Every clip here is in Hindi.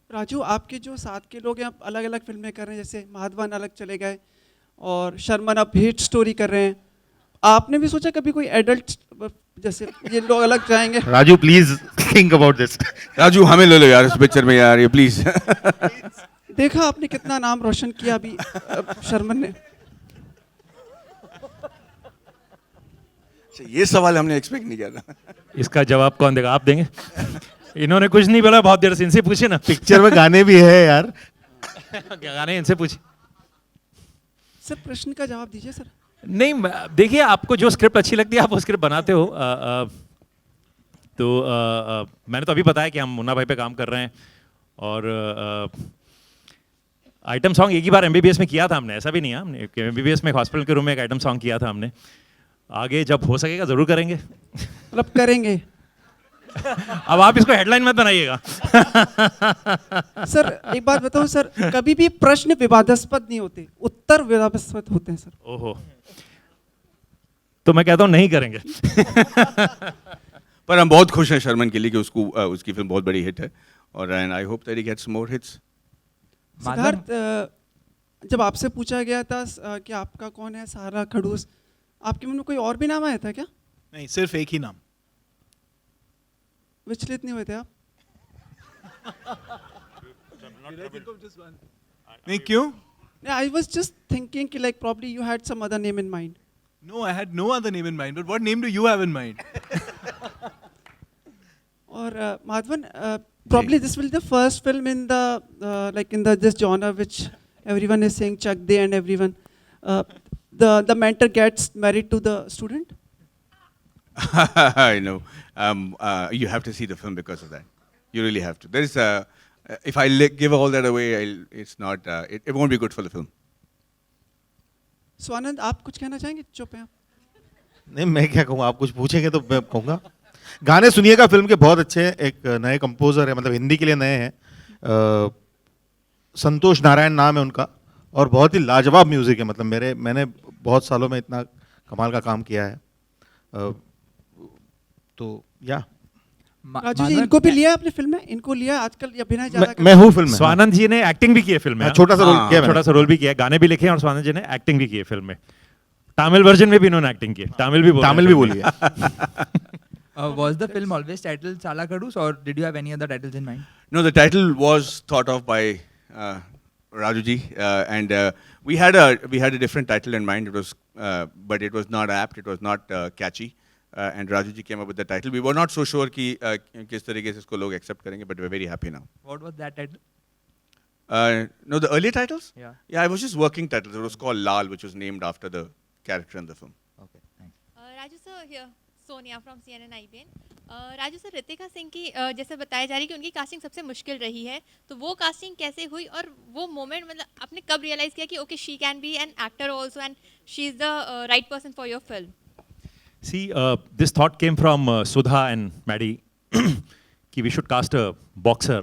राजू, आपके जो साथ के लोग हैं आप अलग अलग फिल्में कर रहे हैं, जैसे माधवन अलग चले गए और शर्मन अब हिट स्टोरी कर रहे हैं। आपने भी सोचा कभी कोई एडल्ट, जैसे ये लोग अलग जाएंगे? Raju please think about this. Raju हमें ले लो यार इस पिक्चर में यार, ये प्लीज। देखा आपने कितना नाम रोशन किया अभी शर्मन ने। ये सवाल हमने एक्सपेक्ट नहीं किया था। इसका जवाब कौन देगा, आप देंगे? इन्होंने कुछ नहीं बोला बहुत देर से, इनसे पूछे ना। पिक्चर में गाने भी है यार। क्या गाने, इनसे पूछे। सर प्रश्न का जवाब दीजिए सर। नहीं, देखिए आपको जो स्क्रिप्ट अच्छी लगती है आप वो स्क्रिप्ट बनाते हो। तो मैंने तो अभी बताया कि हम मुन्ना भाई पे काम कर रहे हैं, और आइटम सॉन्ग एक ही बार एमबीबीएस में किया था हमने, ऐसा भी नहीं है। हमने एमबीबीएस में एक हॉस्पिटल के रूम में एक आइटम सॉन्ग किया था हमने। आगे जब हो सकेगा जरूर करेंगे। मतलब करेंगे। अब आप इसको हेडलाइन मत बनाइएगा। सर एक बात बताओ सर, कभी भी प्रश्न विवादास्पद नहीं होते, उत्तर विवादास्पद होते हैं सर। ओहो, तो मैं कहता हूँ नहीं करेंगे। पर हम बहुत खुश हैं शर्मन के लिए कि उसको उसकी फिल्म बहुत बड़ी हिट है, और and I hope that he gets more hits. Siddharth, जब आपसे पूछा गया था कि आपका कौन है सहारा खड़ूस, आपके मन में कोई और भी नाम आया था क्या? नहीं, सिर्फ एक ही नाम। विचलित नहीं हुए थे आप? नहीं, क्यों? I was just thinking कि like probably you had some other name in mind. No, I had no other name in mind. But what name do you have in mind? और Madhavan, probably this will be the first film in the like in the this genre which everyone is saying Chak De and everyone. The mentor gets married to the student. I know. You have to see the film because of that. You really have to. There is a. If I give all that away, it's not. It won't be good for the film. Swanand, आप कुछ कहना चाहेंगे? चुप हैं आप। नहीं, मैं क्या कहूँगा, आप कुछ पूछेंगे तो मैं कहूँगा। गाने सुनिएगा फिल्म के, बहुत अच्छे हैं। एक नए कंपोजर है, मतलब हिंदी के लिए नए हैं, संतोष नारायण नाम है उनका, और बहुत ही लाजवाब म्यूजिक है। मतलब मैंने बहुत सालों में इतना कमाल का काम किया है। तो या राजू जी, इनको भी लिया आपने फिल्म में? इनको लिया आजकल अभिनय ज्यादा मैं हूँ फिल्म में। स्वानंद जी ने एक्टिंग भी की है फिल्म में। छोटा सा रोल किया मैंने। छोटा सा रोल भी किया है, गाने भी लिखे हैं, और स्वानंद जी ने एक्टिंग भी की है फिल्म में। तमिल वर्जन में भी इन्होंने एक्टिंग की है। तमिल भी बोलिए। Was the film always titled Sala Kadus, or did you have any other titles in mind? No, the title was thought of by Rajuji, and we had a different title in mind. It was, but it was not apt. It was not catchy. And Rajuji came up with the title. We were not so sure कि किस तरीके से इसको लोग accept करेंगे, but we're very happy now. What was that title? No, the earlier titles? Yeah. Yeah, it was just working titles. It was called Lal, which was named after the character in the film. Okay, thanks. Raju sir, here Sonia from CNN IBN। Raju sir, Ritika Singh की जैसे बताया जा रही है कि उनकी कास्टिंग सबसे मुश्किल रही है, तो वो कास्टिंग कैसे हुई और वो मोमेंट मतलब आपने कब रियलाइज किया कि okay she can be an actor also and she is the right person for your film? See, this thought came from Sudha and Maddie कि we should cast a boxer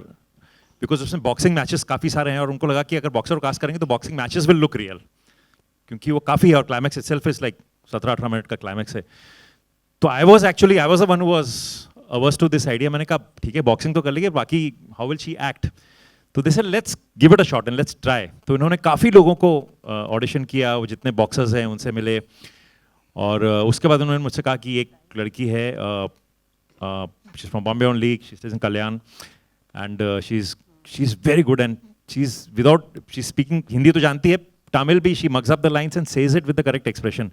because उसमें boxing matches काफ़ी सारे हैं, और उनको लगा कि अगर boxer को cast करेंगे तो boxing matches will look real, क्योंकि वो काफ़ी है और climax itself is like 17-18 minute का climax है। तो I was the one who was averse to this idea। मैंने कहा ठीक है boxing तो कर लेंगे, बाकी how will she act? तो they said let's give it a shot and let's try। तो इन्होंने काफ़ी लोगों को audition किया, वो जितने boxers हैं उनसे मिले, और उसके बाद उन्होंने मुझसे कहा कि एक लड़की है, she is from Bombay only, she is in Kalyan, and she is very good, and she is speaking Hindi तो जानती है, तमिल भी, she mugs up the lines and says it with the correct expression.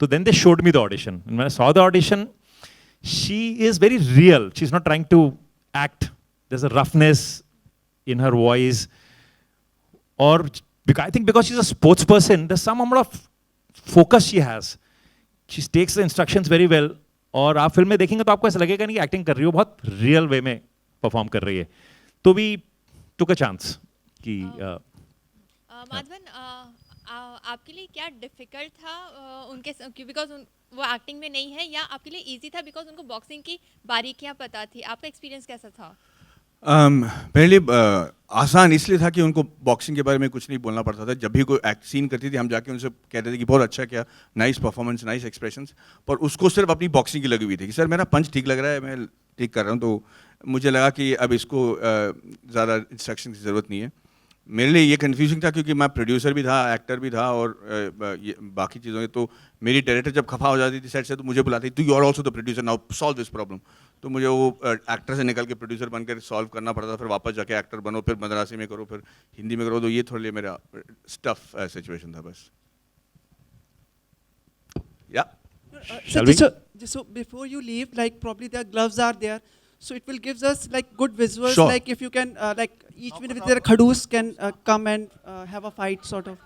तो then they showed me the audition, when I saw the audition, she is very real, she's not trying to act, there's a roughness in her voice, or I think because she's a sports person, there's some amount of focus she has, she takes the instructions very well, और आप फिल्म में देखेंगे तो आपको ऐसा लगेगा नहीं कि एक्टिंग कर रही हो, बहुत रियल वे में परफॉर्म कर रही है। तो भी टुक अ चांस कि माधवन, आपके लिए क्या डिफिकल्ट था उनके, बिकॉज वो एक्टिंग में नहीं है, या आपके लिए इजी था बिकॉज उनको बॉक्सिंग की बारीकियां पता थी? आपका एक्सपीरियंस कैसा था? पहले आसान इसलिए था कि उनको बॉक्सिंग के बारे में कुछ नहीं बोलना पड़ता था। जब भी कोई एक्ट सीन करती थी हम जाके उनसे कहते थे कि बहुत अच्छा किया, नाइस परफॉर्मेंस, नाइस एक्सप्रेशंस, पर उसको सिर्फ अपनी बॉक्सिंग की लगी हुई थी कि सर मेरा पंच ठीक लग रहा है, मैं ठीक कर रहा हूँ। तो मुझे लगा कि अब इसको ज़्यादा इंस्ट्रक्शन की ज़रूरत नहीं है. मेरे लिए ये कन्फ्यूजिंग था क्योंकि मैं प्रोड्यूसर भी था, एक्टर भी था और बाकी चीज़ों के. तो मेरी डायरेक्टर जब खफा हो जाती थी सेट से तो मुझे बुलाती थी, you are also the producer, now solve this problem. तो मुझे वो एक्टर से निकल के प्रोड्यूसर बनकर सॉल्व करना पड़ता था, फिर वापस जाके एक्टर बनो, फिर मद्रासी में करो, फिर हिंदी में करो. तो ये थोड़े लिए मेरा स्टफ सिचुएशन था बस. या Shall we? So before you leave, like probably their gloves are there, so it will gives us like good visuals. Sure. Like if you can, like each one with their khadus can come and have a fight sort of.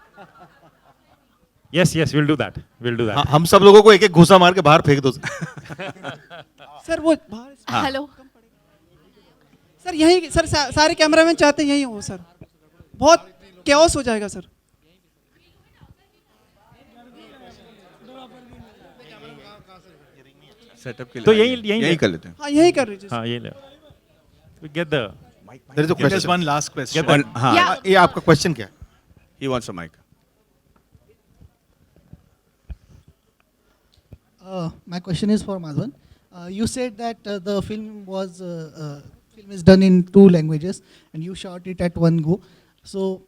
Yes, yes, we'll do that. We'll do that. हम सब लोगों को एक एक घूसा मार के बाहर फेंक दो. सर वो बाहर हेलो. सर यही सर सारे कैमरामैन चाहते हैं यही हो सर. बहुत chaos हो जाएगा सर. सेटअप के लिए तो यही कर लेते हैं. हाँ यही कर लीजिए. हाँ ये ले. We get the. There is a Just question. one last question. हाँ, Yeah. ये आपका क्वेश्चन क्या है? he wants a mic. My question is for Madhavan. You said that the film is done in 2 languages and you shot it at one go. So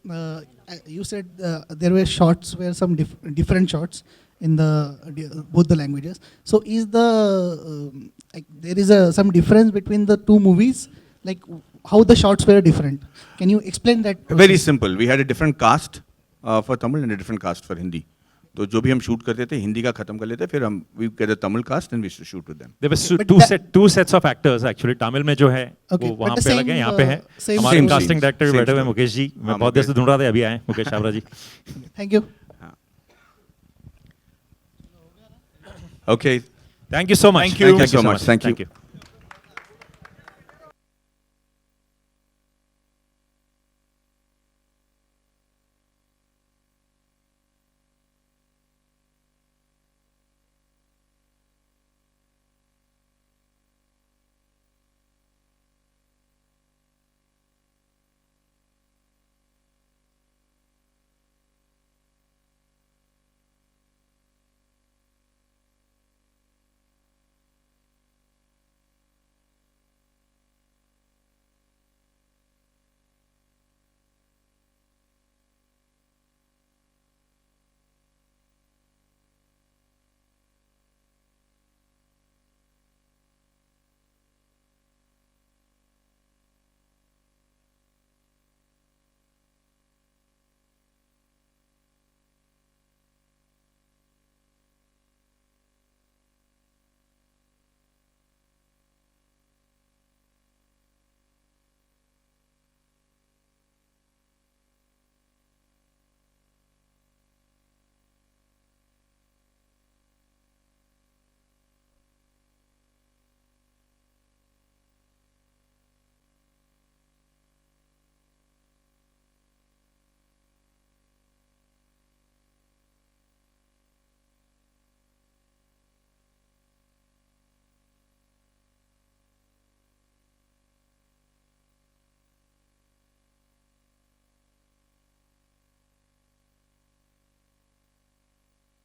you said there were shots where some different shots in both the languages. So is like there is some difference between the 2 movies? Like how the shots were different? Can you explain that? Very simple. We had a different cast for Tamil and a different cast for Hindi. तो जो भी हम शूट करते थे हिंदी का खत्म कर लेते, फिर हम we get a Tamil cast and we used to shoot with them. There were But two sets of actors actually. Tamil में जो है Okay, वो but वहाँ the पे अलग है, same, यहाँ पे है. same हमारे same कास्टिंग scenes, डायरेक्टर भी same बैठे हुए हैं story. मुकेश जी. मैं हाँ, बहुत देर से मुकेश। ढूंढ रहा था, अभी आए मुकेश छाबड़ा जी. Thank you. Okay. Thank you so much. Thank you. Thank you so much. Thank you. Thank you.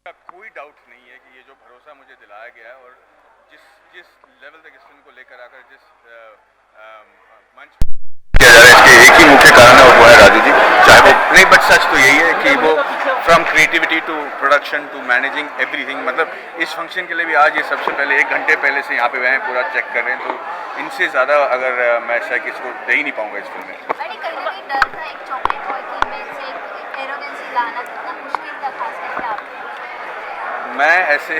कोई डाउट नहीं है कि ये जो भरोसा मुझे दिलाया गया है और जिस लेवल तक इस फिल्म को लेकर आकर जिस मंच किया जा रहा है, इसके एक ही मुख्य कारण है और वो है राजू जी. चाहे वो नहीं, बट सच तो यही है कि वो from creativity to production to managing everything, मतलब इस फंक्शन के लिए भी आज ये सबसे पहले 1 घंटे पहले से यहाँ पे वह हैं, पूरा चेक कर रहे हैं. तो इनसे ज़्यादा अगर मैं शायद किसी को दे ही नहीं पाऊँगा इस फिल्म में. मैंने कहीं ना कहीं डर था एक चॉकलेट बॉय की इमेज से एक एरोगेंसी लाना कितना मुश्किल था, खास करके आपके लिए. मैं ऐसे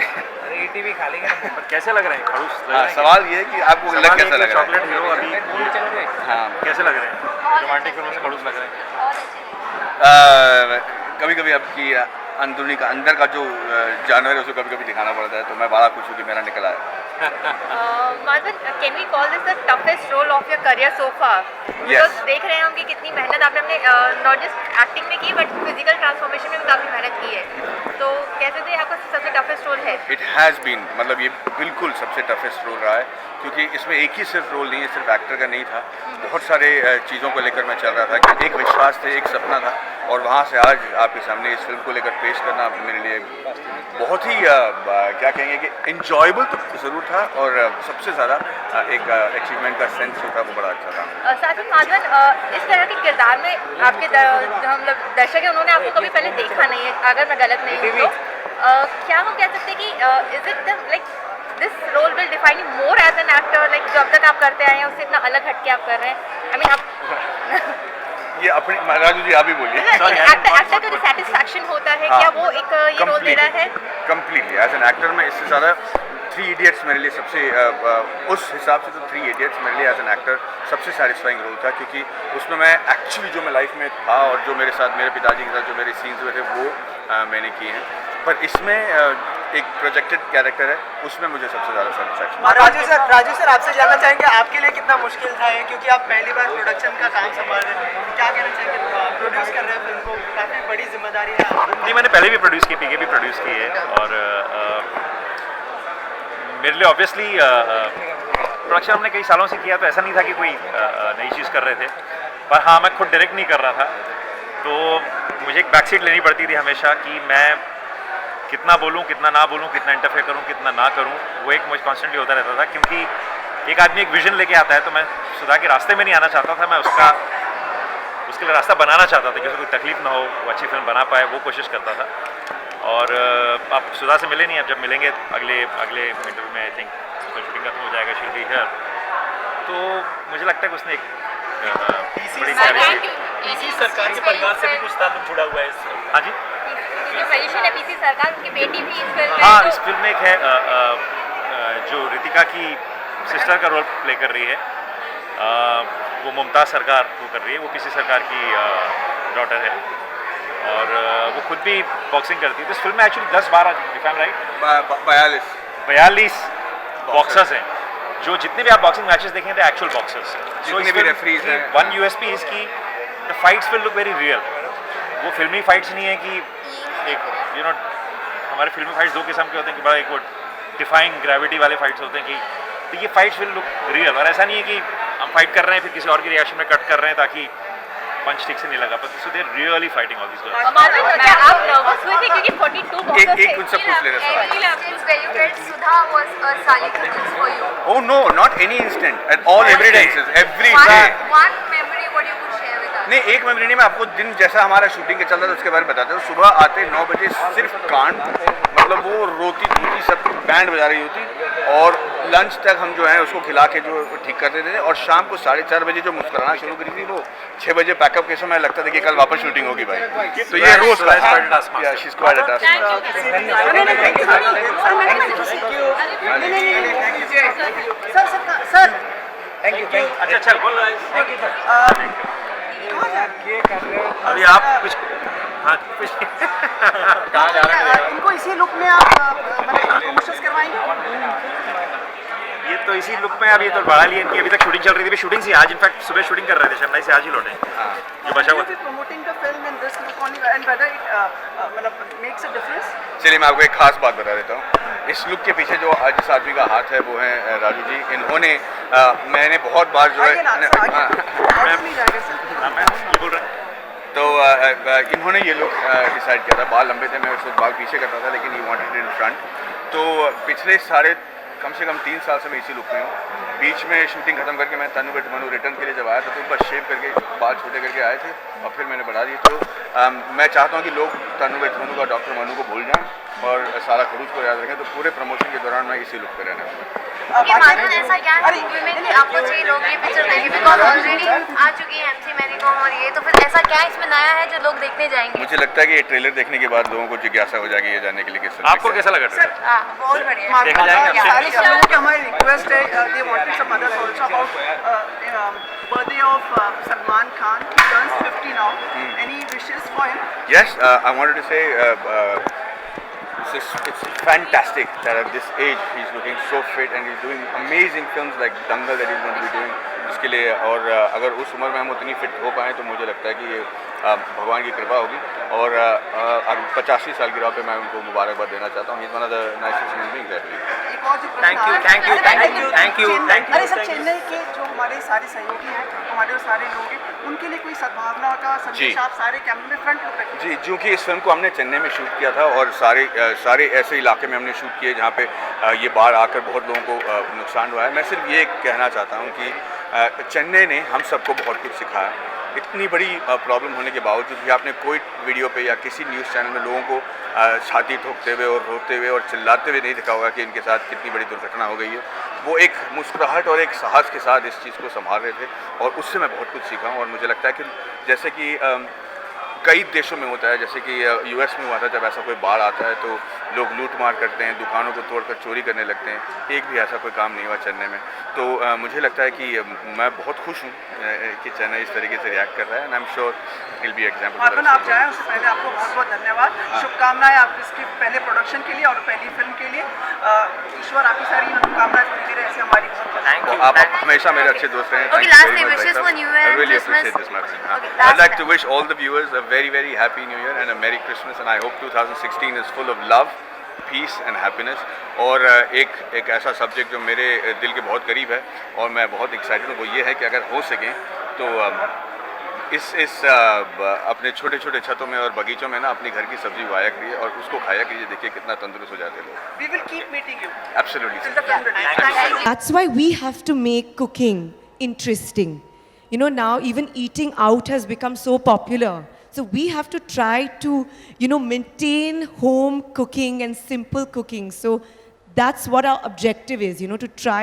टीवी खा लेंगे पर कैसे लग रहे हैं खड़ूस लग हाँ, रहे हैं सवाल ये है कि आपको लग कैसा लग रहा है. चॉकलेट हीरो अभी हाँ, कैसे लग रहे हैं रोमांटिक फिल्मों से खड़ूस लग रहे हैं. और अच्छे लगे. कभी कभी आपकी अंदरूनी का अंदर का जो जानवर है उसको कभी कभी दिखाना पड़ता है, तो मैं बड़ा खुश हूँ कि मेरा निकला है. Madhavan, can we call this the toughest role of your career so far? Yes. देख रहे हैं हम कि कितनी मेहनत आपने नॉट जस्ट एक्टिंग में की बट फिजिकल ट्रांसफॉर्मेशन में भी काफ़ी मेहनत की है. तो कैसे थे आपका सबसे टफेस्ट रोल है? इट हैज़ बीन, मतलब ये बिल्कुल सबसे टफेस्ट रोल रहा है क्योंकि इसमें एक ही सिर्फ रोल नहीं है, सिर्फ एक्टर का नहीं था. बहुत सारे चीज़ों को लेकर मैं चल रहा था कि एक विश्वास थे, एक सपना था, और वहाँ से आज आपके सामने इस फिल्म को लेकर पेश करना मेरे लिए बहुत ही क्या कहेंगे कि इन्जॉयबल तो ज़रूर था और सबसे ज़्यादा एक अचीवमेंट का सेंस जो था वो बड़ा अच्छा था। साथ ही माधवन, इस तरह के किरदार में आपके जो हम लोग दर्शक हैं उन्होंने आपको कभी पहले देखा नहीं है, अगर मैं गलत नहीं हूँ तो क्या हम कह सकते हैं कि is it like this role will define you more as an actor, like जो अब तक आप करते आए हैं उससे इतना अलग हटके आप कर रहे हैं? आई मीन आप ये अपनी राजू जी आप ही बोलिए। एक्टर को जो सेटिस्फैक्शन होता है, क्या वो एक ये रोल दे रहा है? कम्प्लीटली एज एन एक्टर में इससे ज़्यादा थ्री इडियट्स मेरे लिए सबसे उस हिसाब से तो थ्री इडियट्स मेरे लिए एज एन एक्टर सबसे सेटिस्फाइंग रोल था, क्योंकि उसमें मैं एक्चुअली जो मैं लाइफ में था और जो मेरे साथ मेरे पिताजी के साथ जो मेरे सीन्स हुए थे वो मैंने किए हैं। पर इसमें एक प्रोजेक्टेड कैरेक्टर है, उसमें मुझे सबसे ज़्यादा सेटिस्फैक्शन। राजू सर आपसे जानना चाहेंगे आपके लिए कितना मुश्किल था ये, क्योंकि आप पहली बार प्रोडक्शन का काम संभाल रहे हैं, क्या कहना चाहेंगे? प्रोड्यूस कर रहे हैं फिल्म को, काफ़ी बड़ी जिम्मेदारी है। नहीं, मैंने पहले भी प्रोड्यूस की, पीके भी प्रोड्यूस की है और मेरे लिए ऑब्वियसली प्रोडक्शन हमने कई सालों से किया, तो ऐसा नहीं था कि कोई नई चीज़ कर रहे थे। पर हाँ, मैं खुद डायरेक्ट नहीं कर रहा था, तो मुझे एक बैक सीट लेनी पड़ती थी हमेशा कि मैं कितना बोलूँ, कितना ना बोलूँ, कितना इंटरफेयर करूँ, कितना ना करूँ। वो एक मुझे कॉन्स्टेंटली होता रहता था, क्योंकि एक आदमी एक विजन लेके आता है, तो मैं सुधा के रास्ते में नहीं आना चाहता था, मैं उसके लिए रास्ता बनाना चाहता था कि उसे कोई तकलीफ ना हो, वो अच्छी फिल्म बना पाए, वो कोशिश करता था। और अब सुधा से मिले नहीं, अब जब मिलेंगे अगले इंटरव्यू में आई थिंक उसका शूटिंग खत्म हो जाएगा, शील बी हियर, तो मुझे लगता है कि उसने एक बड़ी इसी सरकार के परिवार से भी कुछ ताल्लुक जुड़ा हुआ है। हाँ जी, जो सजेशन है पीसी सरकार, उनकी बेटी भी इस फिल्म में हाँ, तो इस फिल्म में एक है जो रितिका की सिस्टर का रोल प्ले कर रही है, वो मुमताज़ सरकार वो कर रही है, वो पीसी सरकार की डॉटर है और वो खुद भी बॉक्सिंग करती है। तो इस फिल्म में actually 10-12 if I am right 42 boxers हैं, जो जितने भी आप बॉक्सिंग मैचेस देखें थे एक्चुअल बॉक्सर्स। जितने भी रेफरीज हैं, वन यूएसपी इसकी the fights will look very real. वो फिल्मी फाइट्स नहीं है कि एक हमारे फिल्मी फाइट्स दो किस्म के होते हैं कि बड़ा एक वो डिफाइंग ग्रेविटी वाले फाइट्स होते हैं कि, तो ये फाइट्स विल लुक रियल। और ऐसा नहीं है कि हम फाइट कर रहे हैं फिर किसी और की रिएक्शन में कट कर रहे हैं ताकि पंच ठीक से नहीं लगा, so they are really fighting all this girls. Madhavan, क्या आप नर्वस हुए थे क्योंकि 42 बॉक्सर्स एक उनसे पूछ ले रहा Sudha was a salutations for you. Oh no, not any instant, at all every day, every day. One memory what you could share with us. नहीं, एक मेमोरी नहीं, मैं आपको दिन जैसा हमारा शूटिंग के चलता था उसके बारे में बताता हूँ। सुबह आते 9 बजे सिर्फ कान, मतलब वो रोती धोती सब बैंड बजा रही होती, और लंच तक हम जो है उसको खिला के जो ठीक कर देते थे, और शाम को 4:30 बजे जो मुस्कुराना शुरू करी थी वो 6 बजे पैकअप के समय लगता था कि कल वापस शूटिंग होगी भाई। तो ये रोज का she is quite a sir thank you. अच्छा बोल रहा है अभी आप कुछ, हाँ कुछ कहाँ जा रहे हैं? इनको इसी लुक में आप प्रमोशंस करवाएंगे? ये तो इसी लुक में अभी तो बढ़ा लिया इनकी, अभी तक शूटिंग चल रही थी, शूटिंग से आज इनफैक्ट सुबह शूटिंग कर रहे थे, चेन्नई से आज ही लौटे जो बचा हुआ। Promoting the film in this look only and whether it मतलब मेक्स अ डिफरेंस? चलिए मैं आपको एक खास बात बता देता हूँ। इस लुक के पीछे जो जिस आदमी का हाथ है वो है राजू जी। इन्होंने मैंने बहुत बार जो है तो इन्होंने ये लुक डिसाइड किया था। बाल लंबे थे, मैं उस वक्त बाल पीछे करता था, लेकिन ये वांटेड इन फ्रंट। तो पिछले कम से कम 3 साल से मैं इसी लुक में हूँ। बीच में शूटिंग खत्म करके मैं तनु वेट मनु रिटर्न के लिए जब आया था तो बस शेव करके बाल छोटे करके आए थे और फिर मैंने बढ़ा दिए। तो मैं चाहता हूँ कि लोग तनु वेट मनु का डॉक्टर मनु को भूल जाएं और सारा खरूज को याद रखें। तो पूरे प्रमोशन के दौरान मैं इसी लुक पे रहना है। माधवन, ऐसा क्या है मूवी में कि आपको चाहिए लोग ये पिक्चर देखें, बिकॉज ऑलरेडी आ चुकी है MC मैरी कॉम और ये, तो फिर ऐसा क्या है इसमें नया है जो लोग देखने जाएंगे? मुझे लगता है कि ये ट्रेलर देखने के बाद लोगों को जिज्ञासा हो जाएगी ये जानने के लिए कि आपको कैसा लगा? बहुत बढ़िया। देखा जाएगा। हमारी रिक्वेस्ट है, they wanted some others also about birthday of Salman Khan, he turns 50 now, any wishes for him? Yes, I wanted to say it's fantastic that at this age he's looking so fit and he's doing amazing films like Dangal that he's going to be doing इसके लिए। और अगर उस उम्र में हम उतनी फिट हो पाएँ तो मुझे लगता है कि ये भगवान की कृपा होगी। और 85 साल की राह पे मैं उनको मुबारकबाद देना चाहता हूँ। He's one of the nicest human beings that we have। एक और जो प्रश्न, अरे सर चेन्नई के जो हमारे सारे सहयोगी हैं, हमारे वो सारे लोग हैं, उनके लिए कोई सद्भावना का संदेश जी। आप सारे कैमरे में फ्रंट लुक रखें। जी, क्योंकि इस फिल्म को हमने चेन्नई में शूट किया था और सारे ऐसे इलाके में हमने शूट किए जहाँ पे ये बाढ़ आकर बहुत लोगों को नुकसान हुआ है। मैं सिर्फ ये कहना चाहता हूँ कि चेन्नई ने हम सबको बहुत कुछ सिखाया। इतनी बड़ी प्रॉब्लम होने के बावजूद भी आपने कोई वीडियो पे या किसी न्यूज़ चैनल में लोगों को छाती ठोकते हुए और रोते हुए और चिल्लाते हुए नहीं दिखा होगा कि इनके साथ कितनी बड़ी दुर्घटना हो गई है। वो एक मुस्कुराहट और एक साहस के साथ इस चीज़ को संभाल रहे थे और उससे मैं बहुत कुछ सीखा हूँ। और मुझे लगता है कि जैसे कि कई देशों में होता है, जैसे कि यूएस में हुआ था, जब ऐसा कोई बाढ़ आता है तो लोग लूट मार करते हैं, दुकानों को तोड़कर चोरी करने लगते हैं। एक भी ऐसा कोई काम नहीं हुआ चेन्नई में। तो मुझे लगता है कि मैं बहुत खुश हूँ कि चेन्नई इस तरीके से रिएक्ट कर रहा है and I am sure will be example. Madhavan, आप जाएं उससे पहले आपको बहुत बहुत धन्यवाद, शुभकामनाएं आप इसके पहले प्रोडक्शन के लिए और पहली फिल्म के लिए। ईश्वर आपकी सारी मनोकामनाएं पूरी करे, ऐसे हमारी बहुत आप हमेशा मेरे अच्छे दोस्त रहे हैं। Okay, lastly, wishes for New Year I and really Christmas. appreciate this, my friend. Okay, I'd last like to time. wish all the viewers a very, very happy New Year and a Merry Christmas, and I hope 2016 is full of love, peace and happiness. और एक ऐसा सब्जेक्ट जो मेरे दिल के बहुत करीब है और मैं बहुत एक्साइटेड हूँ, वो ये है कि अगर हो सके तो इस अपने छोटे छोटे छतों में और बगीचों में ना अपनी घर की सब्जी उगाया करिए और उसको खाया कीजिए। देखिए कितना तंदुरुस्त हो जाते हैं लोग। We will keep meeting you. Absolutely. Till the film release. That's why we have to make cooking interesting. You know, now even eating out has become so popular. So we have to try to, you know, maintain home cooking and simple cooking. So that's what our objective is, you know, to try